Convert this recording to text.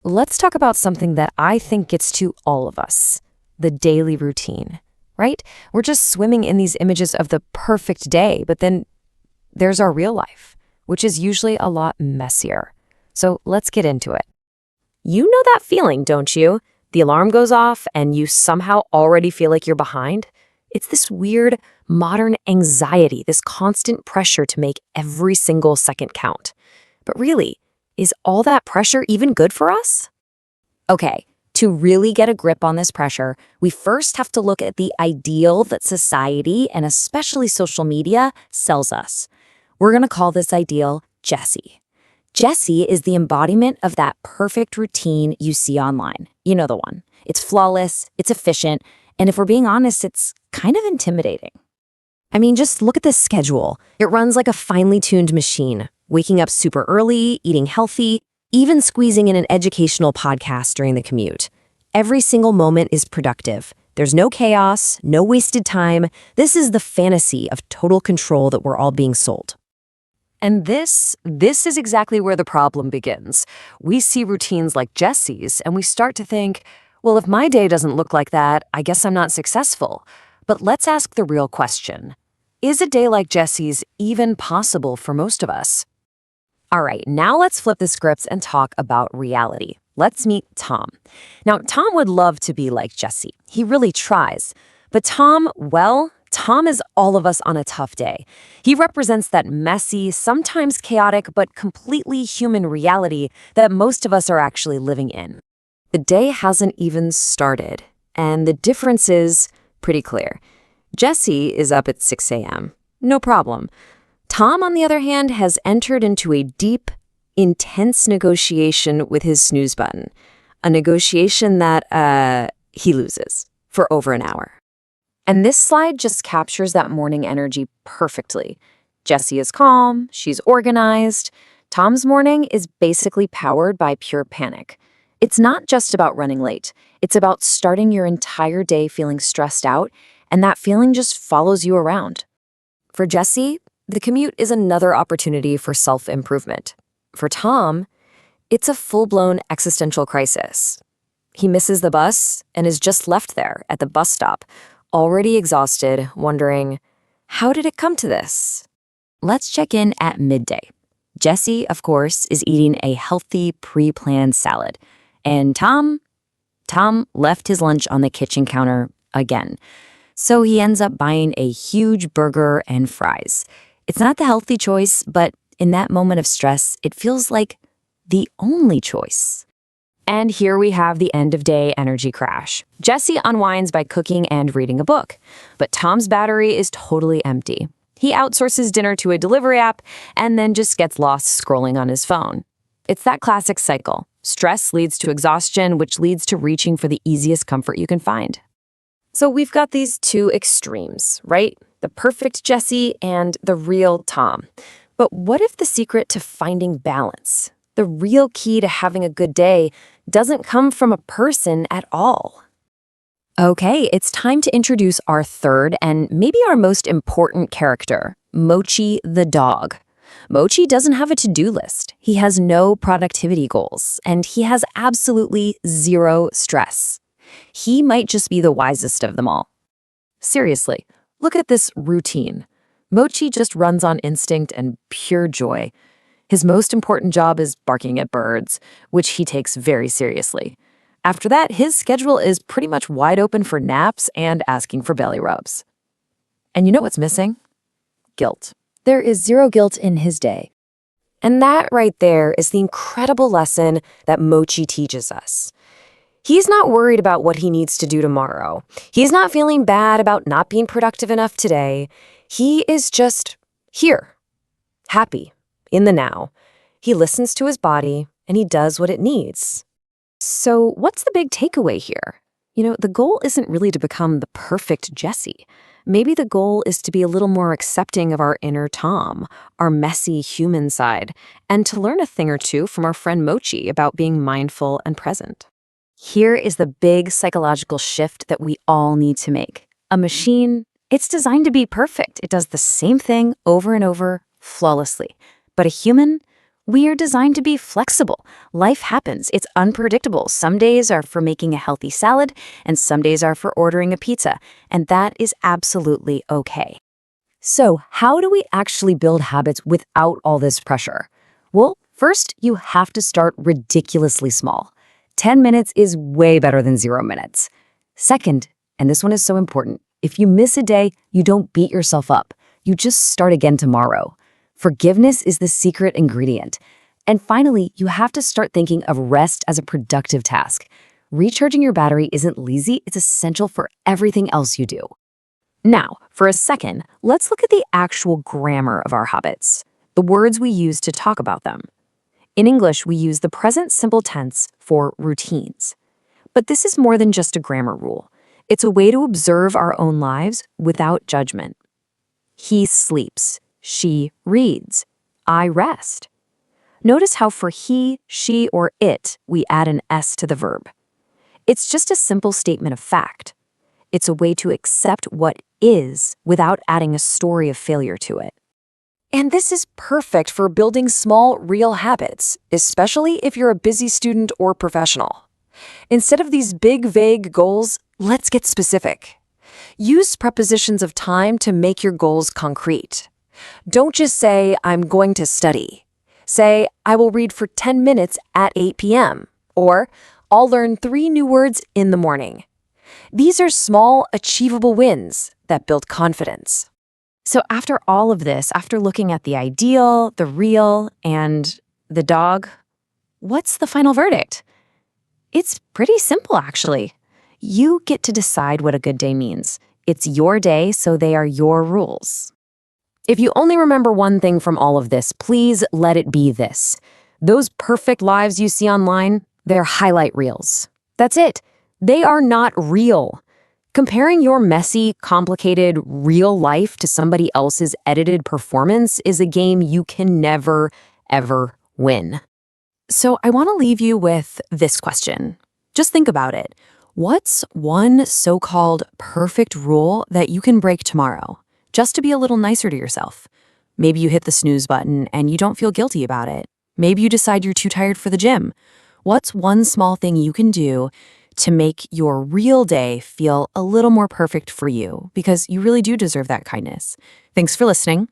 let's talk about something that I think gets to all of us, the daily routine, right? We're just swimming in these images of the perfect day, but then there's our real life, which is usually a lot messier. So let's get into it. You know that feeling, don't you? The alarm goes off and you somehow already feel like you're behind. It's this weird modern anxiety, this constant pressure to make every single second count. But really, is all that pressure even good for us? Okay, to really get a grip on this pressure, we first have to look at the ideal that society, and especially social media, sells us. We're going to call this ideal Jessie. Jessie is the embodiment of that perfect routine you see online. You know the one. It's flawless, it's efficient, and if we're being honest, it's kind of intimidating. I mean, just look at this schedule. It runs like a finely tuned machine, waking up super early, eating healthy, even squeezing in an educational podcast during the commute. Every single moment is productive. There's no chaos, no wasted time. This is the fantasy of total control that we're all being sold. And this is exactly where the problem begins. We see routines like Jessie's, and we start to think, well, if my day doesn't look like that, I guess I'm not successful. But let's ask the real question. Is a day like Jessie's even possible for most of us? All right, now let's flip the scripts and talk about reality. Let's meet Tom. Now, Tom would love to be like Jessie. He really tries. But Tom is all of us on a tough day. He represents that messy, sometimes chaotic, but completely human reality that most of us are actually living in. The day hasn't even started, and the difference is pretty clear. Jessie is up at 6 a.m. No problem. Tom, on the other hand, has entered into a deep, intense negotiation with his snooze button. A negotiation that, he loses for over an hour. And this slide just captures that morning energy perfectly. Jessie is calm, she's organized. Tom's morning is basically powered by pure panic. It's not just about running late. It's about starting your entire day feeling stressed out, and that feeling just follows you around. For Jessie, the commute is another opportunity for self-improvement. For Tom, it's a full-blown existential crisis. He misses the bus and is just left there at the bus stop, already exhausted, wondering, how did it come to this? Let's check in at midday. Jessie, of course, is eating a healthy, pre-planned salad. And Tom left his lunch on the kitchen counter again. So he ends up buying a huge burger and fries. It's not the healthy choice, but in that moment of stress, it feels like the only choice. And here we have the end-of-day energy crash. Jessie unwinds by cooking and reading a book, but Tom's battery is totally empty. He outsources dinner to a delivery app and then just gets lost scrolling on his phone. It's that classic cycle. Stress leads to exhaustion, which leads to reaching for the easiest comfort you can find. So we've got these two extremes, right? The perfect Jessie and the real Tom. But what if the secret to finding balance, the real key to having a good day, doesn't come from a person at all? Okay, it's time to introduce our third and maybe our most important character, Mochi the dog. Mochi doesn't have a to-do list. He has no productivity goals, and he has absolutely zero stress. He might just be the wisest of them all. Seriously, look at this routine. Mochi just runs on instinct and pure joy. His most important job is barking at birds, which he takes very seriously. After that, his schedule is pretty much wide open for naps and asking for belly rubs. And you know what's missing? Guilt. There is zero guilt in his day. And that right there is the incredible lesson that Mochi teaches us. He's not worried about what he needs to do tomorrow. He's not feeling bad about not being productive enough today. He is just here, happy, in the now. He listens to his body and he does what it needs. So what's the big takeaway here? The goal isn't really to become the perfect Jessie. Maybe the goal is to be a little more accepting of our inner Tom, our messy human side, and to learn a thing or two from our friend Mochi about being mindful and present. Here is the big psychological shift that we all need to make. A machine, it's designed to be perfect. It does the same thing over and over flawlessly. But a human, We are designed to be flexible. Life happens. It's unpredictable. Some days are for making a healthy salad, and some days are for ordering a pizza, and that is absolutely okay. So, how do we actually build habits without all this pressure? Well, first, you have to start ridiculously small. 10 minutes is way better than 0 minutes. Second, and this one is so important, if you miss a day, you don't beat yourself up. You just start again tomorrow. Forgiveness is the secret ingredient. And finally, you have to start thinking of rest as a productive task. Recharging your battery isn't lazy, it's essential for everything else you do. Now, for a second, let's look at the actual grammar of our habits, the words we use to talk about them. In English, we use the present simple tense for routines. But this is more than just a grammar rule. It's a way to observe our own lives without judgment. He sleeps. She reads. I rest. Notice how for he, she, or it, we add an S to the verb. It's just a simple statement of fact. It's a way to accept what is without adding a story of failure to it. And this is perfect for building small, real habits, especially if you're a busy student or professional. Instead of these big, vague goals, let's get specific. Use prepositions of time to make your goals concrete. Don't just say, I'm going to study. Say, I will read for 10 minutes at 8 p.m. Or, I'll learn 3 new words in the morning. These are small, achievable wins that build confidence. So after all of this, after looking at the ideal, the real, and the dog, what's the final verdict? It's pretty simple, actually. You get to decide what a good day means. It's your day, so they are your rules. If you only remember one thing from all of this, please let it be this. Those perfect lives you see online, they're highlight reels. That's it. They are not real. Comparing your messy, complicated, real life to somebody else's edited performance is a game you can never, ever win. So I want to leave you with this question. Just think about it. What's one so-called perfect rule that you can break tomorrow, just to be a little nicer to yourself? Maybe you hit the snooze button and you don't feel guilty about it. Maybe you decide you're too tired for the gym. What's one small thing you can do to make your real day feel a little more perfect for you? Because you really do deserve that kindness. Thanks for listening.